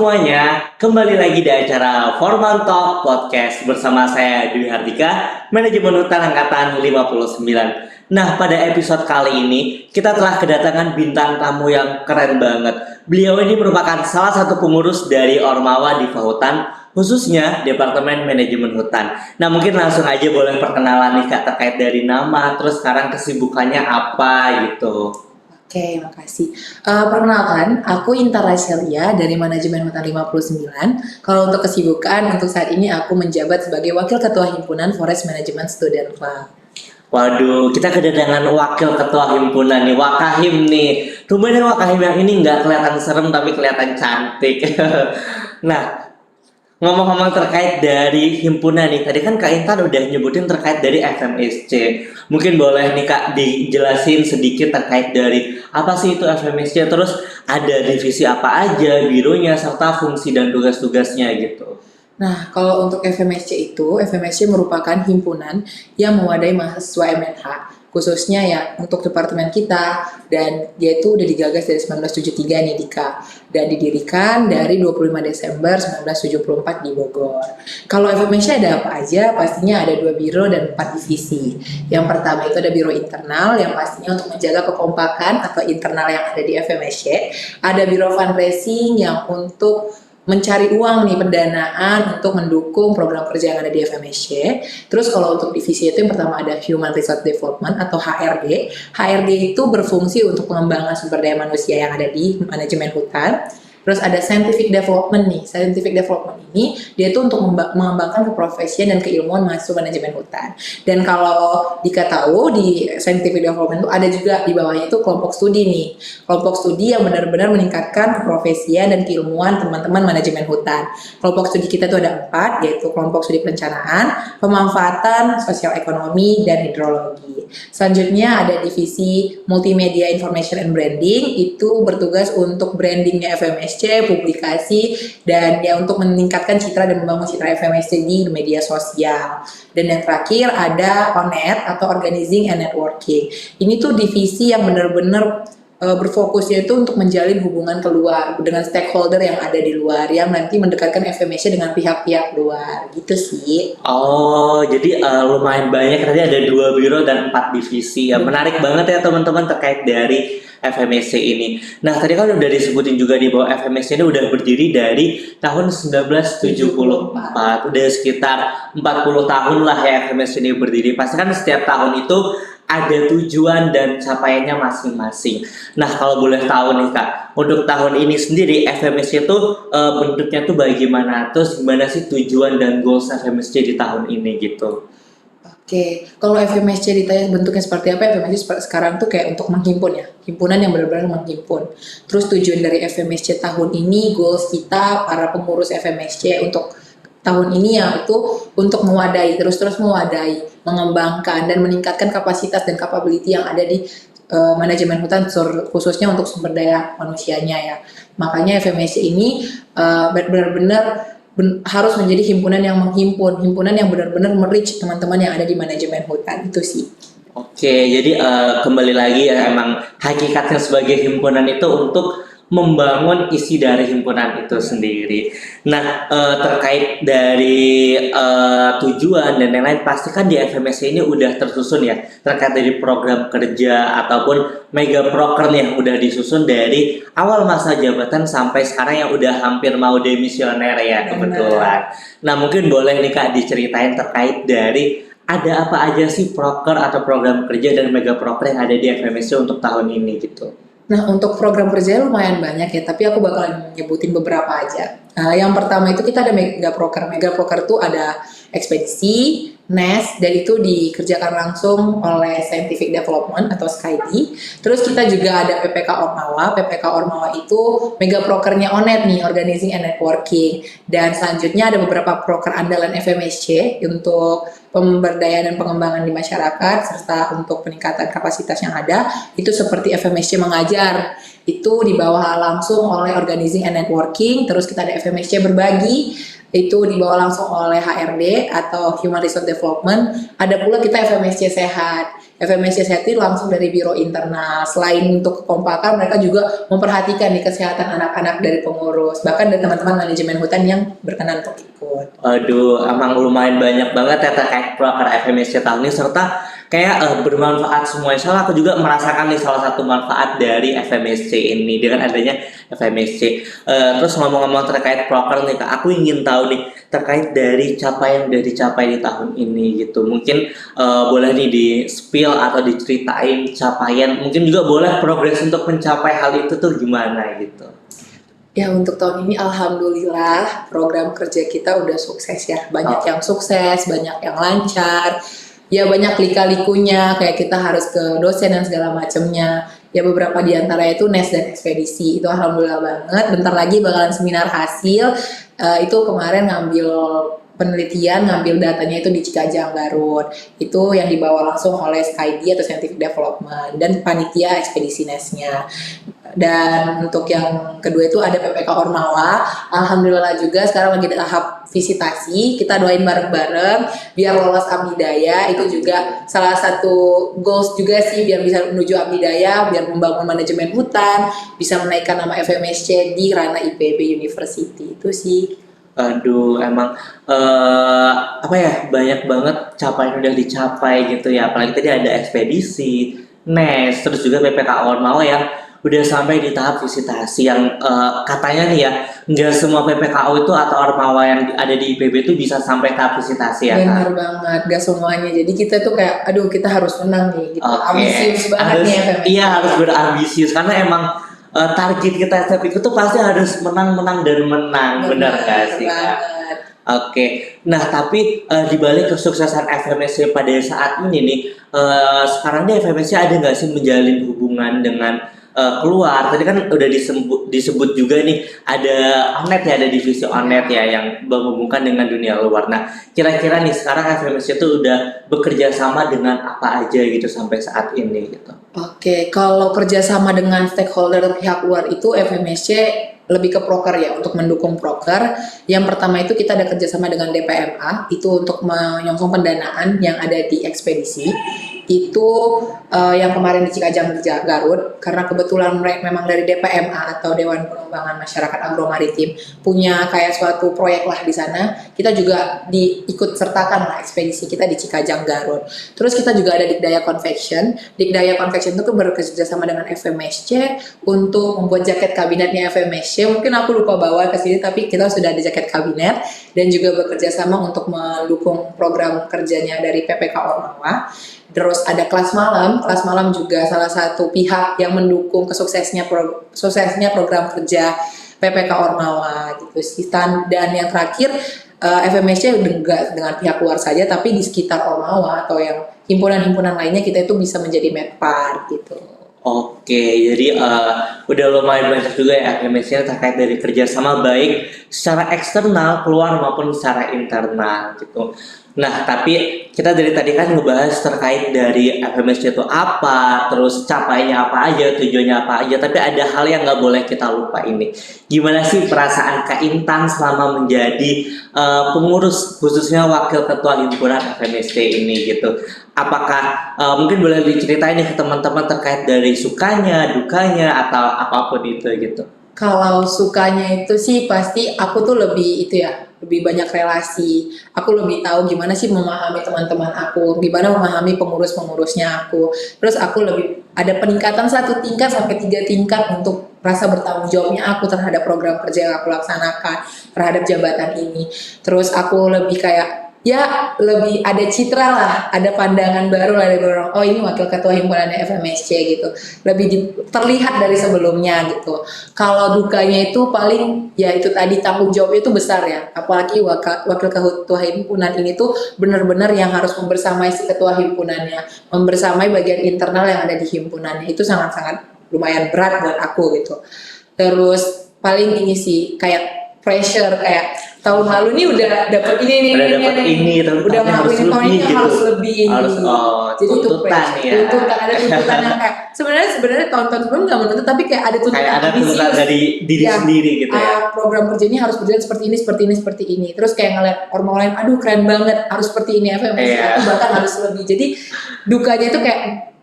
semuanya, kembali lagi di acara Formal Talk Podcast bersama saya Dwi Hardika, Manajemen Hutan Angkatan 59. Nah, pada episode kali ini kita telah kedatangan bintang tamu yang keren banget. Beliau ini merupakan salah satu pengurus dari Ormawa Diva Hutan, khususnya Departemen Manajemen Hutan. Nah, mungkin langsung aja boleh perkenalan nih Kak terkait dari nama, terus sekarang kesibukannya apa gitu. Oke, makasih. Perkenalkan, aku Inta Raiselia dari Manajemen Hutan 59. Kalau untuk kesibukan, untuk saat ini aku menjabat sebagai Wakil Ketua Himpunan Forest Management Student Club. Waduh, kita kedatangan wakil ketua himpunan nih, Wakahim nih. Tumben Wakahim yang ini nggak kelihatan serem tapi kelihatan cantik. Nah, ngomong-ngomong terkait dari himpunan nih, tadi kan Kak Intan udah nyebutin terkait dari FMSC. Mungkin boleh nih Kak dijelasin sedikit terkait dari apa sih itu FMSC, terus ada divisi apa aja, bironya, serta fungsi dan tugas-tugasnya gitu. Nah, kalau untuk FMSC itu, FMSC merupakan himpunan yang mewadai mahasiswa MNH, khususnya ya untuk departemen kita, dan dia itu udah digagas dari 1973 nih Dika, dan didirikan dari 25 Desember 1974 di Bogor. Kalau FMSC ada apa aja? Pastinya ada 2 biro dan 4 divisi. Yang pertama itu ada biro internal yang pastinya untuk menjaga kekompakan atau internal yang ada di FMSC. Ada biro fundraising yang untuk mencari uang nih pendanaan untuk mendukung program kerja yang ada di FMSC. Terus kalau untuk divisi itu yang pertama ada Human Resource Development atau HRD. HRD itu berfungsi untuk pengembangan sumber daya manusia yang ada di manajemen hutan. Terus ada Scientific Development nih. Scientific Development ini dia itu untuk mengembangkan keprofesian dan keilmuan mahasiswa manajemen hutan. Dan kalau Dika tahu di Scientific Development itu ada juga di bawahnya itu kelompok studi nih. Kelompok studi yang benar-benar meningkatkan keprofesian dan keilmuan teman-teman manajemen hutan. Kelompok studi kita itu ada 4, yaitu kelompok studi perencanaan, pemanfaatan, sosial ekonomi, dan hidrologi. Selanjutnya ada divisi Multimedia Information and Branding, itu bertugas untuk brandingnya FMSC, publikasi, dan ya untuk meningkatkan citra dan membangun citra FMSC di media sosial. Dan yang terakhir ada ONET atau Organizing and Networking. Ini tuh divisi yang benar-benar berfokusnya itu untuk menjalin hubungan keluar dengan stakeholder yang ada di luar yang nanti mendekatkan FMSC dengan pihak-pihak luar gitu sih. Oh, jadi lumayan banyak, tadi ada 2 biro dan 4 divisi ya. Menarik banget ya teman-teman terkait dari FMSC ini. Nah, tadi kan udah disebutin juga di bahwa FMSC ini udah berdiri dari tahun 1974. Udah sekitar 40 tahun lah ya FMSC ini berdiri. Pasti kan setiap tahun itu ada tujuan dan capaiannya masing-masing. Nah, kalau boleh tahu nih Kak, untuk tahun ini sendiri FMSC itu bentuknya tuh bagaimana? Terus gimana sih tujuan dan goals FMSC di tahun ini gitu? Oke, kalau FMSC ditanya bentuknya seperti apa, FMSC sekarang tuh kayak untuk menghimpun ya, himpunan yang benar-benar menghimpun. Terus tujuan dari FMSC tahun ini, goals kita para pengurus FMSC untuk tahun ini ya itu untuk mewadahi, terus mewadahi, mengembangkan dan meningkatkan kapasitas dan capability yang ada di manajemen hutan khususnya untuk sumber daya manusianya ya. Makanya FMSC ini benar-benar harus menjadi himpunan yang menghimpun, himpunan yang benar-benar merich teman-teman yang ada di manajemen hutan itu sih. Oke, jadi kembali lagi ya, emang hakikatnya sebagai himpunan itu untuk membangun isi dari himpunan itu sendiri. Nah, terkait dari tujuan dan lain-lain, pasti kan di FMSC ini udah tersusun ya, terkait dari program kerja ataupun mega proker nih yang udah disusun dari awal masa jabatan sampai sekarang yang udah hampir mau demisioner ya kebetulan. Nah, mungkin boleh nih Kak diceritain terkait dari ada apa aja sih proker atau program kerja dan mega proker yang ada di FMSC untuk tahun ini gitu. Nah, untuk program kerja lumayan banyak ya, tapi aku bakalan nyebutin beberapa aja. Yang pertama itu kita ada mega proker. Mega proker itu ada ekspedisi, NES, dan itu dikerjakan langsung oleh Scientific Development atau SKID. Terus kita juga ada PPK Ormawa. PPK Ormawa itu mega prokernya ONET nih, Organizing and Networking. Dan selanjutnya ada beberapa proker andalan FMSC untuk pemberdayaan dan pengembangan di masyarakat serta untuk peningkatan kapasitas yang ada, itu seperti FMSC mengajar, itu dibawa langsung oleh Organizing and Networking. Terus kita ada FMSC berbagi, itu dibawa langsung oleh HRD atau Human Resource Development. Ada pula kita FMSC sehat, FMSC Seti langsung dari biro internal. Selain untuk kekompakan, mereka juga memperhatikan nih kesehatan anak-anak dari pengurus, bahkan dari teman-teman manajemen hutan yang berkenan untuk ikut. Aduh, emang lumayan banyak banget ya terkait proker FMSC tahun ini, serta kayak bermanfaat semuanya. Soalnya aku juga merasakan nih salah satu manfaat dari FMSC ini dengan adanya FMSC. Terus ngomong-ngomong terkait proker nih Kak, aku ingin tahu nih terkait dari capaian yang udah dicapai di tahun ini gitu. Mungkin boleh nih di spill atau diceritain capaian, mungkin juga boleh progres untuk mencapai hal itu tuh gimana gitu. Ya untuk tahun ini alhamdulillah program kerja kita udah sukses ya. Banyak yang sukses, banyak yang lancar. Ya banyak lika-likunya kayak kita harus ke dosen dan segala macamnya. Ya beberapa di antaranya itu NES dan ekspedisi. Itu alhamdulillah banget. Bentar lagi bakalan seminar hasil. Itu kemarin ngambil penelitian, ngambil datanya itu di Cikajang Garut. Itu yang dibawa langsung oleh SKID atau Scientific Development dan panitia ekspedisi NES-nya. Dan untuk yang kedua itu ada PPK Ormawa. Alhamdulillah juga sekarang lagi di tahap visitasi. Kita doain bareng-bareng biar lolos Abdidaya. Itu juga salah satu goals juga sih biar bisa menuju Abdidaya, biar membangun manajemen hutan, bisa menaikkan nama FMSC di ranah IPB University. Itu sih. Aduh, emang apa ya, banyak banget capaian udah dicapai gitu ya. Apalagi tadi ada ekspedisi, NES, terus juga PPK Ormawa yang udah sampai di tahap visitasi yang katanya nih ya, nggak semua PPKO itu atau Ormawa yang ada di IPB itu bisa sampai tahap visitasi ya Benar Kak. banget, gak semuanya. Jadi kita tuh kayak, aduh kita harus menang nih gitu. Oke, Ambisius banget harus, nih FMSC. iya harus berambisius karena emang target kita setiap ikut tuh pasti harus menang, menang dan menang, benar gak sih Kak? Banget. Oke, nah tapi di balik kesuksesan FMSC pada saat ini nih, sekarang nih FMSC ada nggak sih menjalin hubungan dengan keluar? Tadi kan udah disebut juga nih ada Onet ya, ada divisi Onet ya yang menghubungkan dengan dunia luar. Nah, kira-kira nih sekarang FMSC itu udah bekerja sama dengan apa aja gitu sampai saat ini gitu? Oke, kalau kerjasama dengan stakeholder pihak luar itu FMSC lebih ke proker ya, untuk mendukung proker. Yang pertama itu kita ada kerjasama dengan DPMA, itu untuk menyongsong pendanaan yang ada di ekspedisi. Itu yang kemarin di Cikajang Garut, karena kebetulan mereka memang dari DPMA atau Dewan Pengembangan Masyarakat Agromaritim punya kayak suatu proyek lah di sana. Kita juga diikut sertakan lah ekspedisi kita di Cikajang Garut. Terus kita juga ada Dikdaya Confection. Dikdaya Confection itu bekerja sama dengan FMSC untuk membuat jaket kabinetnya FMSC. Mungkin aku lupa bawa ke sini, tapi kita sudah ada jaket kabinet dan juga bekerja sama untuk mendukung program kerjanya dari PPK Ormawa. Terus ada kelas malam juga salah satu pihak yang mendukung suksesnya program kerja PPK Ormawa gitu sih. Dan yang terakhir FMSC enggak dengan pihak luar saja, tapi di sekitar Ormawa atau yang himpunan-himpunan lainnya kita itu bisa menjadi medpart gitu. Oke, jadi udah lumayan banyak juga ya FMSC terkait dari kerjasama baik secara eksternal keluar maupun secara internal gitu. Nah, tapi kita dari tadi kan ngebahas terkait dari FMSC itu apa, terus capainya apa aja, tujuannya apa aja, tapi ada hal yang nggak boleh kita lupa ini. Gimana sih perasaan Kak Intan selama menjadi pengurus, khususnya wakil ketua himpunan FMSC ini gitu? Apakah mungkin boleh diceritain nih ke teman-teman terkait dari sukanya, dukanya, atau apapun itu gitu? Kalau sukanya itu sih pasti aku tuh lebih itu ya, lebih banyak relasi. Aku lebih tahu gimana sih memahami teman-teman aku, gimana memahami pengurus-pengurusnya aku. Terus aku lebih ada peningkatan 1 tingkat sampai 3 tingkat untuk rasa bertanggung jawabnya aku terhadap program kerja yang aku laksanakan terhadap jabatan ini. Terus aku lebih kayak ya lebih ada citra lah, ada pandangan baru lah dari orang, oh ini wakil ketua himpunannya FMSC gitu, lebih terlihat dari sebelumnya gitu. Kalau dukanya itu paling ya itu tadi, tanggung jawabnya itu besar ya, apalagi wakil ketua himpunan ini tuh benar-benar yang harus membersamai si ketua himpunannya, membersamai bagian internal yang ada di himpunannya, itu sangat-sangat lumayan berat buat aku gitu. Terus paling ini sih kayak pressure kayak tahun lalu nih udah dapet ini Udah dapet ini, tapi udah tahunnya harus ngelakuin tahun lebih ini gitu. harus lebih ini. Harus Jadi itu tuntutan pressure, ya. tuntutan, ada tuntutan yang kayak sebenarnya tahun-tahun sebelum nggak menuntut, tapi kayak ada tuntutan Kayak ada tuntutan ambisius. dari diri Ya, sendiri gitu ya. program kerja ini harus berjalan seperti ini, seperti ini, seperti ini. Terus kayak ngeliat orang lain, aduh keren banget, harus seperti ini FMSC, Iya. atau bahkan harus lebih. Jadi dukanya itu kayak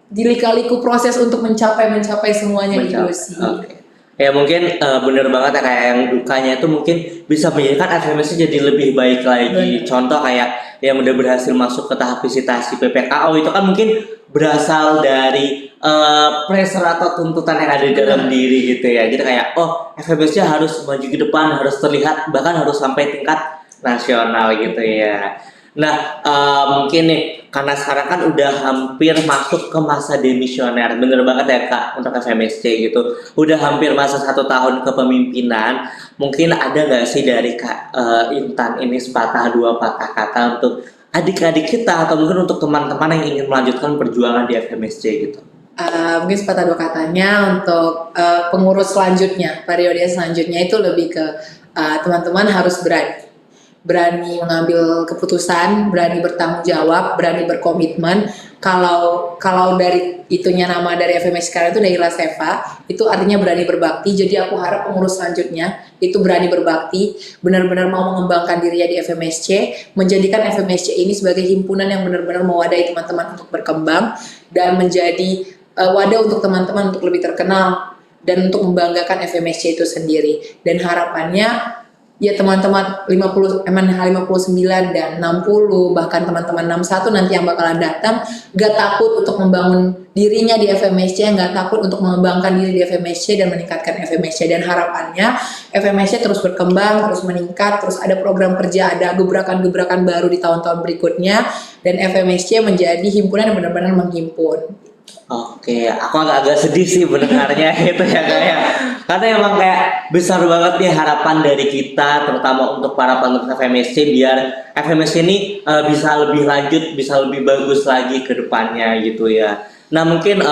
dilika-liku proses untuk mencapai semuanya gitu sih. Oke. Ya mungkin bener banget ya, kayak yang dukanya itu mungkin bisa menjadikan FMSC jadi lebih baik lagi. Bener. Contoh kayak yang udah berhasil masuk ke tahap visitasi PPKO itu kan mungkin berasal dari pressure atau tuntutan yang ada di dalam diri gitu ya. Jadi kayak FMSC harus maju ke depan, harus terlihat, bahkan harus sampai tingkat nasional gitu ya. Nah, mungkin nih, karena sekarang kan udah hampir masuk ke masa demisioner, bener banget ya Kak, untuk FMSC gitu. Udah hampir masa 1 tahun kepemimpinan, mungkin ada nggak sih dari Kak Intan ini sepatah dua patah kata untuk adik-adik kita, atau mungkin untuk teman-teman yang ingin melanjutkan perjuangan di FMSC gitu? Mungkin sepatah dua katanya untuk pengurus selanjutnya, periode selanjutnya itu lebih ke teman-teman harus berani mengambil keputusan, berani bertanggung jawab, berani berkomitmen. Kalau dari itunya, nama dari FMSC sekarang itu dari Laseva, itu artinya berani berbakti. Jadi aku harap pengurus selanjutnya itu berani berbakti, benar-benar mau mengembangkan dirinya di FMSC, menjadikan FMSC ini sebagai himpunan yang benar-benar mewadahi teman-teman untuk berkembang dan menjadi wadah untuk teman-teman untuk lebih terkenal dan untuk membanggakan FMSC itu sendiri. Dan harapannya ya teman-teman 50 MNH 59 dan 60, bahkan teman-teman 61 nanti yang bakalan datang, gak takut untuk membangun dirinya di FMSC, gak takut untuk mengembangkan diri di FMSC dan meningkatkan FMSC. Dan harapannya FMSC terus berkembang, terus meningkat, terus ada program kerja, ada gebrakan-gebrakan baru di tahun-tahun berikutnya, dan FMSC menjadi himpunan yang benar-benar menghimpun. Oke, aku agak sedih sih mendengarnya gitu ya kayak, karena emang kayak besar banget nih harapan dari kita, terutama untuk para pengurus FMSC, biar FMSC ini bisa lebih lanjut, bisa lebih bagus lagi ke depannya gitu ya. Nah mungkin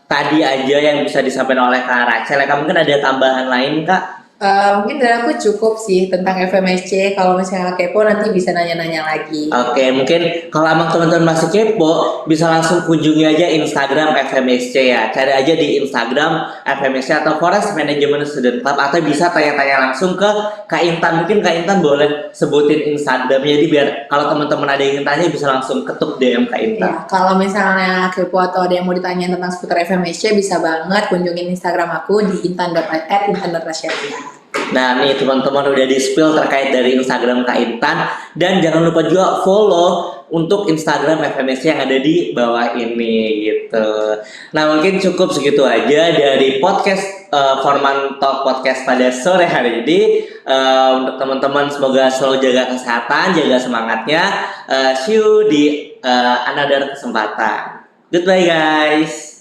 tadi aja yang bisa disampaikan oleh Kak Rachel, Kak, mungkin ada tambahan lain Kak? Mungkin dari aku cukup sih tentang FMSC. Kalau misalnya kepo nanti bisa nanya-nanya lagi. Oke, mungkin kalau emang teman-teman masih kepo, bisa langsung kunjungi aja Instagram FMSC ya. Cari aja di Instagram FMSC atau Forest Management Student Club, atau bisa tanya-tanya langsung ke Kak Intan. Mungkin Kak Intan boleh sebutin Instagramnya, jadi biar kalau teman-teman ada yang ingin tanya bisa langsung ketuk DM Kak Intan. Ya, kalau misalnya kepo atau ada yang mau ditanya tentang seputar FMSC, bisa banget kunjungin Instagram aku di intan.rasyatia. Nah nih teman-teman udah di spill terkait dari Instagram Kak Intan, dan jangan lupa juga follow untuk Instagram FMSC yang ada di bawah ini gitu. Nah mungkin cukup segitu aja dari podcast Forman Talk Podcast pada sore hari ini. Untuk teman-teman semoga selalu jaga kesehatan, jaga semangatnya. See you di another kesempatan. Goodbye guys.